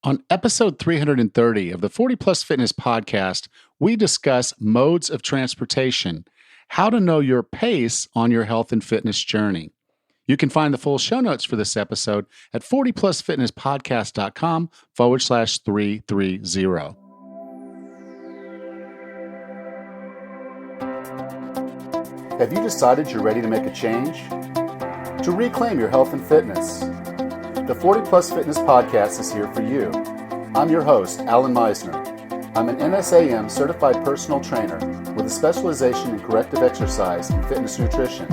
On episode 330 of the 40 Plus Fitness podcast, we discuss modes of transportation, how to know your pace on your health and fitness journey. You can find the full show notes for this episode at 40plusfitnesspodcast.com/330. Have you decided you're ready to make a change? To reclaim your health and fitness? The 40 Plus Fitness Podcast is here for you. I'm your host, Alan Meisner. I'm an NSAM certified personal trainer with a specialization in corrective exercise and fitness nutrition.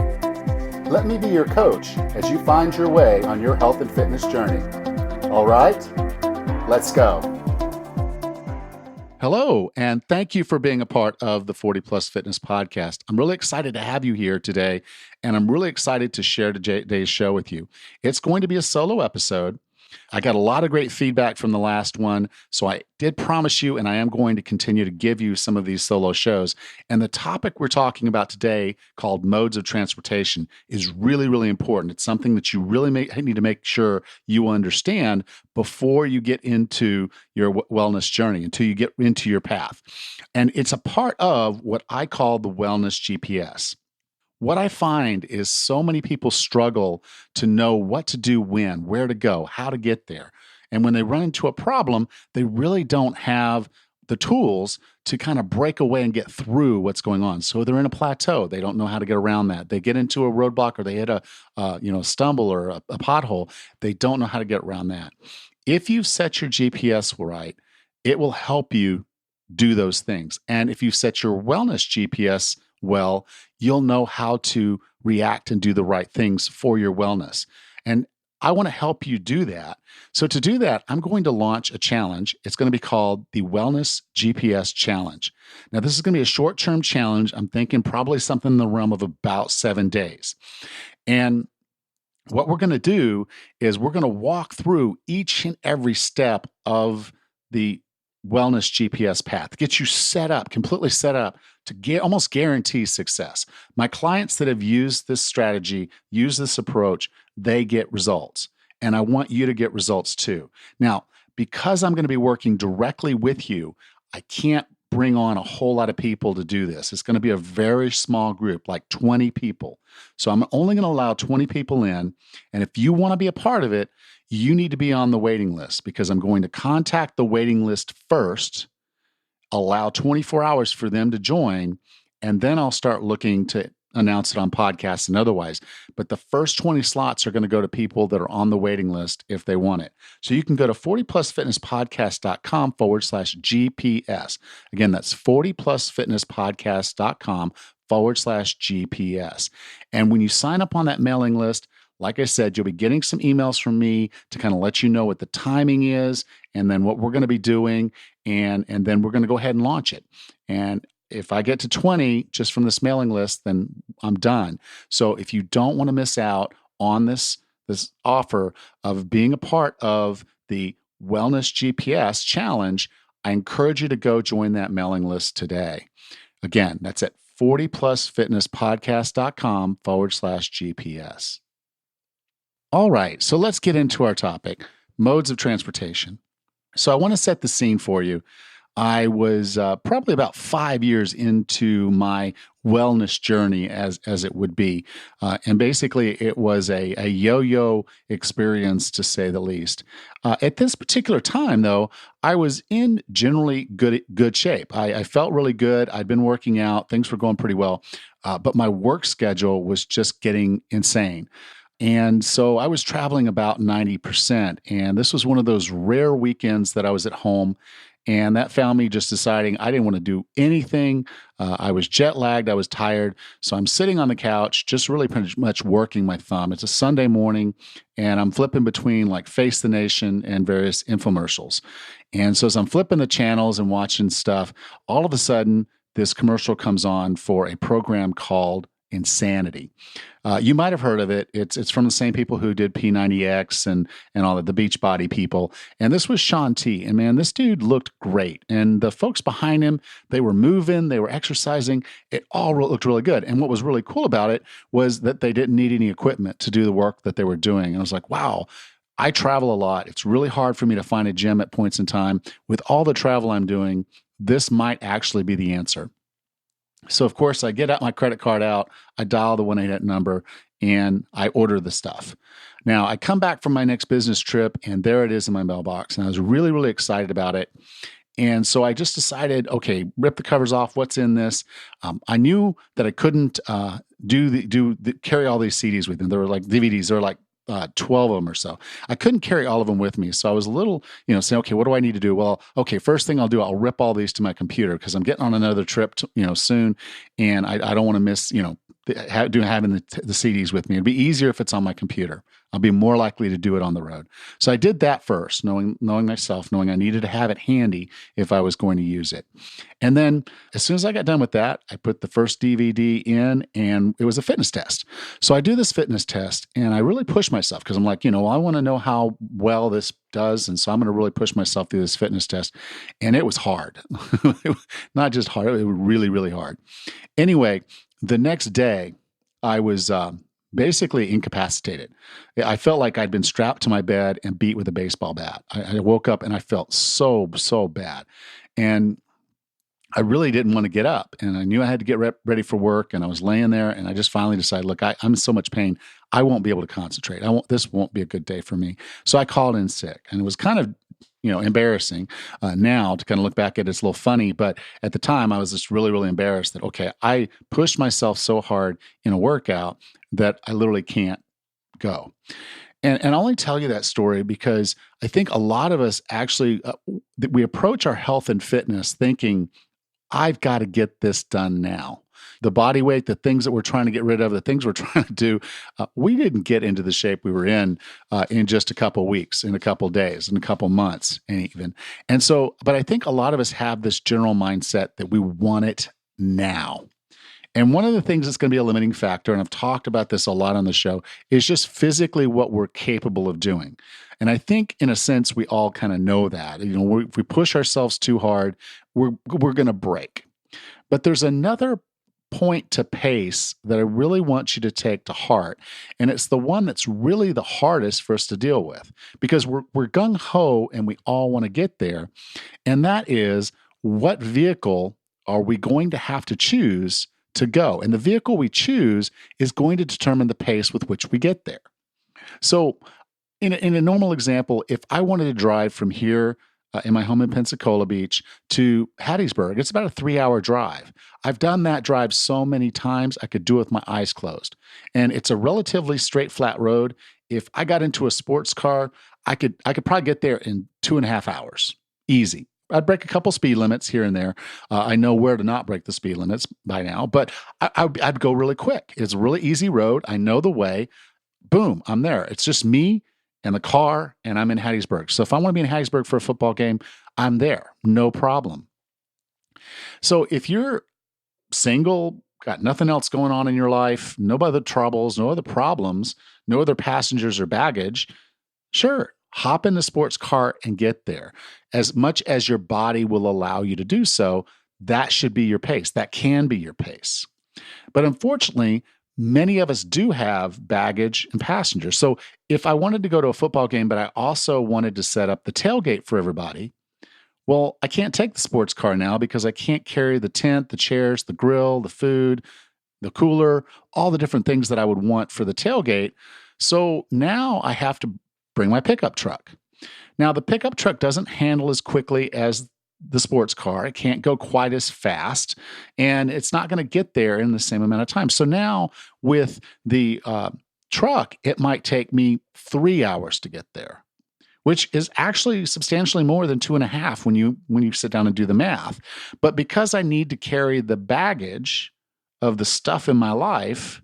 Let me be your coach as you find your way on your health and fitness journey. All right, let's go. Hello, and thank you for being a part of the 40 Plus Fitness Podcast. I'm really excited to have you here today, and I'm really excited to share today's show with you. It's going to be a solo episode. I got a lot of great feedback from the last one, so I did promise you, and I am going to continue to give you some of these solo shows. And the topic we're talking about today, called modes of transportation, is really, really important. It's something that you really need to make sure you understand before you get into your wellness journey, until you get into your path. And it's a part of what I call the wellness GPS. What I find is so many people struggle to know what to do when, where to go, how to get there. And when they run into a problem, they really don't have the tools to kind of break away and get through what's going on. So they're in a plateau. They don't know how to get around that. They get into a roadblock, or they hit a stumble or a pothole. They don't know how to get around that. If you set your GPS right, it will help you do those things. And if you set your wellness GPS well, you'll know how to react and do the right things for your wellness. And I want to help you do that. So to do that, I'm going to launch a challenge. It's going to be called the Wellness GPS Challenge. Now, this is going to be a short-term challenge. I'm thinking probably something in the realm of about 7 days. And what we're going to do is we're going to walk through each and every step of the wellness GPS path, get you set up, completely set up to almost guarantee success. My clients that have used this strategy, used this approach, they get results. And I want you to get results too. Now, because I'm going to be working directly with you, I can't bring on a whole lot of people to do this. It's going to be a very small group, like 20 people. So I'm only going to allow 20 people in. And if you want to be a part of it, you need to be on the waiting list, because I'm going to contact the waiting list first, allow 24 hours for them to join, and then I'll start looking to announce it on podcasts and otherwise. But the first 20 slots are going to go to people that are on the waiting list if they want it. So you can go to 40plusfitnesspodcast.com/GPS. Again, that's 40plusfitnesspodcast.com/GPS. And when you sign up on that mailing list, like I said, you'll be getting some emails from me to kind of let you know what the timing is, and then what we're going to be doing, and then we're going to go ahead and launch it. And if I get to 20 just from this mailing list, then I'm done. So if you don't want to miss out on this offer of being a part of the Wellness GPS Challenge, I encourage you to go join that mailing list today. Again, that's at 40plusfitnesspodcast.com/GPS. All right, so let's get into our topic, modes of transportation. So I want to set the scene for you. I was probably about 5 years into my wellness journey, as it would be. And basically, it was a yo-yo experience, to say the least. At this particular time, though, I was in generally good shape. I felt really good. I'd been working out. Things were going pretty well. But my work schedule was just getting insane. And so I was traveling about 90%. And this was one of those rare weekends that I was at home. And that found me just deciding I didn't want to do anything. I was jet lagged. I was tired. So I'm sitting on the couch, just really pretty much working my thumb. It's a Sunday morning, and I'm flipping between like Face the Nation and various infomercials. And so as I'm flipping the channels and watching stuff, all of a sudden, this commercial comes on for a program called Insanity. You might have heard of it. It's from the same people who did P90X and all of the Beachbody people. And this was Shaun T. And man, this dude looked great. And the folks behind him, they were moving, they were exercising. It all looked really good. And what was really cool about it was that they didn't need any equipment to do the work that they were doing. And I was like, wow, I travel a lot. It's really hard for me to find a gym at points in time. With all the travel I'm doing, this might actually be the answer. So, of course, I get out my credit card out, I dial the 1-800 number, and I order the stuff. Now, I come back from my next business trip, and there it is in my mailbox. And I was really, really excited about it. And so I just decided, okay, rip the covers off. What's in this? I knew that I couldn't carry all these CDs with me. There were like DVDs. There were like 12 of them or so. I couldn't carry all of them with me. So I was a little, saying, okay, what do I need to do? Well, okay, first thing I'll do, I'll rip all these to my computer because I'm getting on another trip, soon. And I don't want to miss, having the CDs with me. It'd be easier if it's on my computer. I'll be more likely to do it on the road. So I did that first, knowing myself, knowing I needed to have it handy if I was going to use it. And then as soon as I got done with that, I put the first DVD in, and it was a fitness test. So I do this fitness test, and I really push myself because I'm like, I want to know how well this does. And so I'm going to really push myself through this fitness test. And it was hard. Not just hard, it was really, really hard. Anyway, the next day, I was basically incapacitated. I felt like I'd been strapped to my bed and beat with a baseball bat. I woke up and I felt so, so bad. And I really didn't want to get up. And I knew I had to get ready for work. And I was laying there, and I just finally decided, look, I'm in so much pain, I won't be able to concentrate. This won't be a good day for me. So I called in sick. And it was kind of embarrassing now to kind of look back at it. It's a little funny, but at the time I was just really, really embarrassed that, okay, I pushed myself so hard in a workout that I literally can't go. And I only tell you that story because I think a lot of us actually, we approach our health and fitness thinking, I've got to get this done now. The body weight, the things that we're trying to get rid of, the things we're trying to do, we didn't get into the shape we were in just a couple of weeks, in a couple of days, in a couple of months, and even. And so, but I think a lot of us have this general mindset that we want it now. And one of the things that's going to be a limiting factor, and I've talked about this a lot on the show, is just physically what we're capable of doing. And I think, in a sense, we all kind of know that. If we push ourselves too hard, we're going to break. But there's another point to pace that I really want you to take to heart. And it's the one that's really the hardest for us to deal with because we're gung-ho and we all want to get there. And that is, what vehicle are we going to have to choose to go? And the vehicle we choose is going to determine the pace with which we get there. So in a normal example, if I wanted to drive from here in my home in Pensacola Beach to Hattiesburg, it's about a 3-hour drive. I've done that drive so many times, I could do it with my eyes closed. And it's a relatively straight, flat road. If I got into a sports car, I could probably get there in 2.5 hours. Easy. I'd break a couple speed limits here and there. I know where to not break the speed limits by now, but I'd go really quick. It's a really easy road. I know the way. Boom, I'm there. It's just me and the car, and I'm in Hattiesburg. So if I want to be in Hattiesburg for a football game, I'm there. No problem. So if you're single, got nothing else going on in your life, no other troubles, no other problems, no other passengers or baggage, sure, hop in the sports car and get there. As much as your body will allow you to do so, that should be your pace. That can be your pace. But unfortunately, many of us do have baggage and passengers. So if I wanted to go to a football game, but I also wanted to set up the tailgate for everybody, well, I can't take the sports car now because I can't carry the tent, the chairs, the grill, the food, the cooler, all the different things that I would want for the tailgate. So now I have to bring my pickup truck. Now, the pickup truck doesn't handle as quickly as the sports car. It can't go quite as fast, and it's not going to get there in the same amount of time. So now with the truck, it might take me 3 hours to get there, which is actually substantially more than 2.5 when you sit down and do the math. But because I need to carry the baggage of the stuff in my life,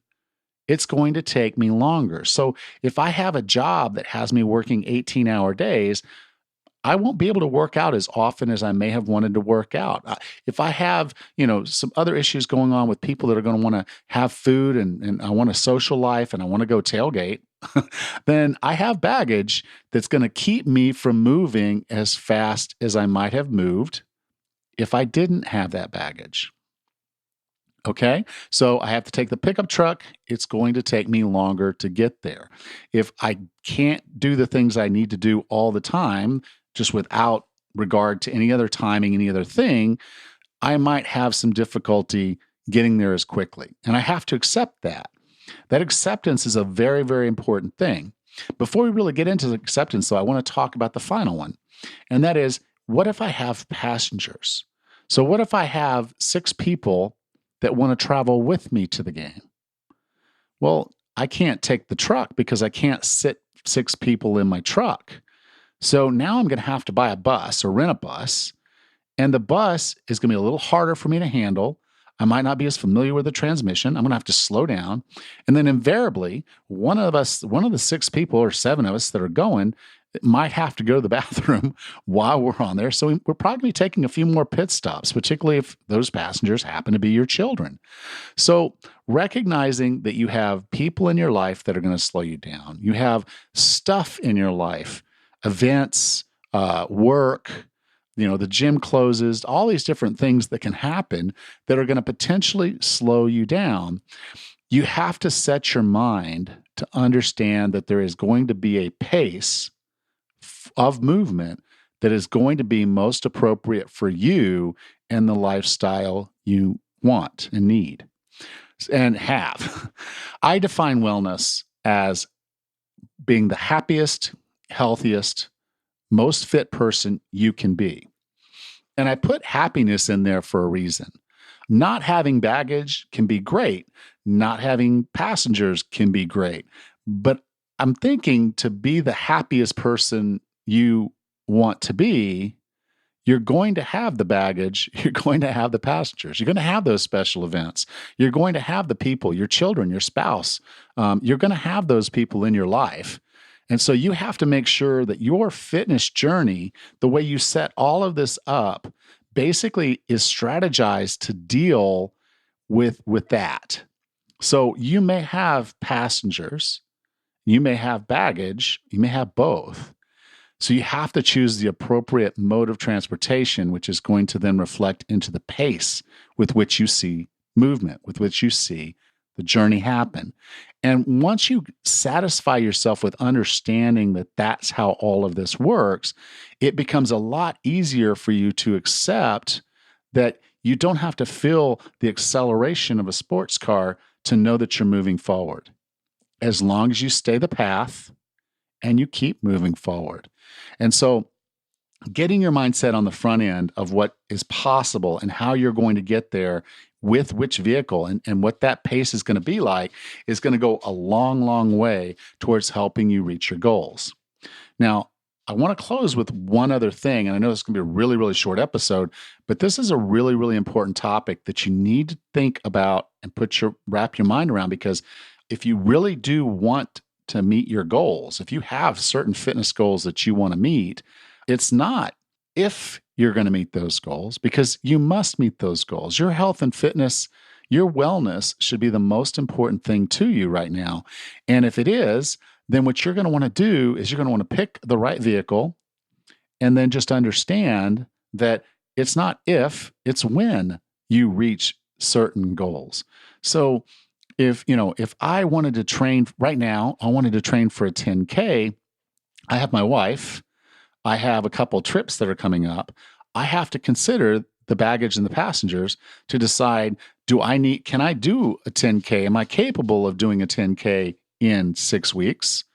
it's going to take me longer. So if I have a job that has me working 18-hour days, I won't be able to work out as often as I may have wanted to work out. If I have, some other issues going on with people that are going to want to have food and I want a social life and I want to go tailgate, then I have baggage that's going to keep me from moving as fast as I might have moved if I didn't have that baggage. Okay. So I have to take the pickup truck. It's going to take me longer to get there. If I can't do the things I need to do all the time, just without regard to any other timing, any other thing, I might have some difficulty getting there as quickly. And I have to accept that. That acceptance is a very, very important thing. Before we really get into the acceptance, though, I want to talk about the final one. And that is, what if I have passengers? So, what if I have 6 people that want to travel with me to the game? Well, I can't take the truck because I can't sit 6 people in my truck. So now I'm going to have to buy a bus or rent a bus. And the bus is going to be a little harder for me to handle. I might not be as familiar with the transmission. I'm going to have to slow down. And then invariably, one of the 6 people or 7 of us that are going might have to go to the bathroom while we're on there. So we're probably taking a few more pit stops, particularly if those passengers happen to be your children. So recognizing that you have people in your life that are going to slow you down, you have stuff in your life, events, work, the gym closes, all these different things that can happen that are going to potentially slow you down. You have to set your mind to understand that there is going to be a pace of movement that is going to be most appropriate for you and the lifestyle you want and need and have. I define wellness as being the happiest, healthiest, most fit person you can be. And I put happiness in there for a reason. Not having baggage can be great. Not having passengers can be great. But I'm thinking to be the happiest person you want to be, you're going to have the baggage. You're going to have the passengers. You're going to have those special events. You're going to have the people, your children, your spouse. You're going to have those people in your life. And so you have to make sure that your fitness journey, the way you set all of this up, basically is strategized to deal with that. So you may have passengers, you may have baggage, you may have both. So you have to choose the appropriate mode of transportation, which is going to then reflect into the pace with which you see movement, with which you see the journey happen. And once you satisfy yourself with understanding that that's how all of this works, it becomes a lot easier for you to accept that you don't have to feel the acceleration of a sports car to know that you're moving forward. As long as you stay the path and you keep moving forward. And so getting your mindset on the front end of what is possible and how you're going to get there with which vehicle and what that pace is going to be like is going to go a long, long way towards helping you reach your goals. Now, I want to close with one other thing, and I know this is going to be a really, really short episode, but this is a really, really important topic that you need to think about and wrap your mind around, because if you really do want to meet your goals, if you have certain fitness goals that you want to meet, it's not if you're going to meet those goals, because you must meet those goals. Your health and fitness, your wellness should be the most important thing to you right now. And if it is, then what you're going to want to do is you're going to want to pick the right vehicle and then just understand that it's not if, it's when you reach certain goals. So if I wanted to train right now, I wanted to train for a 10K, I have my wife, I have a couple trips that are coming up. I have to consider the baggage and the passengers to decide, can I do a 10K? Am I capable of doing a 10K in 6 weeks?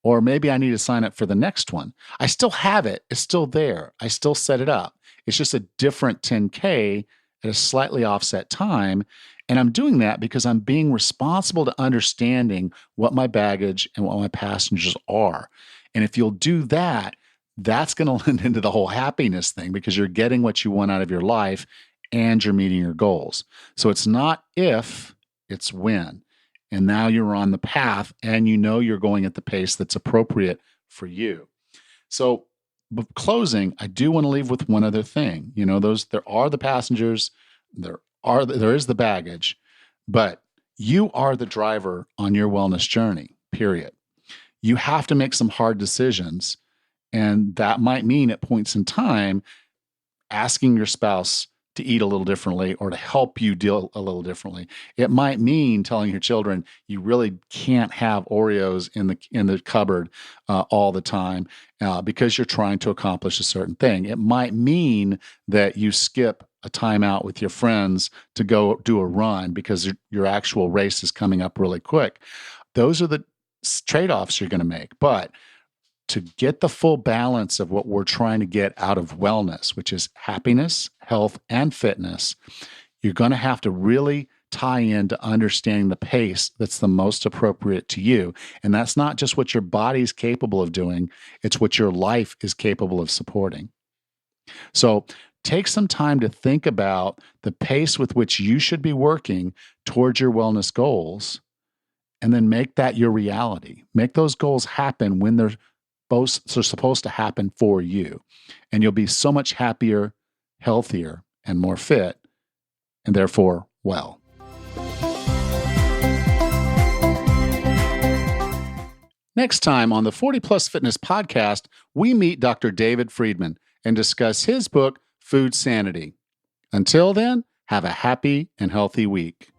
Or maybe I need to sign up for the next one. I still have it. It's still there. I still set it up. It's just a different 10K at a slightly offset time. And I'm doing that because I'm being responsible to understanding what my baggage and what my passengers are. And if you'll do that, that's going to lend into the whole happiness thing, because you're getting what you want out of your life and you're meeting your goals. So it's not if, it's when. And now you're on the path and you're going at the pace that's appropriate for you. So closing, I do want to leave with one other thing. There are the passengers, there is the baggage, but you are the driver on your wellness journey, period. You have to make some hard decisions. And that might mean at points in time, asking your spouse to eat a little differently or to help you deal a little differently. It might mean telling your children you really can't have Oreos in the cupboard all the time because you're trying to accomplish a certain thing. It might mean that you skip a timeout with your friends to go do a run because your actual race is coming up really quick. Those are the trade-offs you're going to make. But to get the full balance of what we're trying to get out of wellness, which is happiness, health, and fitness, you're going to have to really tie into understanding the pace that's the most appropriate to you. And that's not just what your body's capable of doing, it's what your life is capable of supporting. So take some time to think about the pace with which you should be working towards your wellness goals, and then make that your reality. Make those goals happen when they're supposed to happen for you. And you'll be so much happier, healthier, and more fit, and therefore well. Next time on the 40 Plus Fitness podcast, we meet Dr. David Friedman and discuss his book, Food Sanity. Until then, have a happy and healthy week.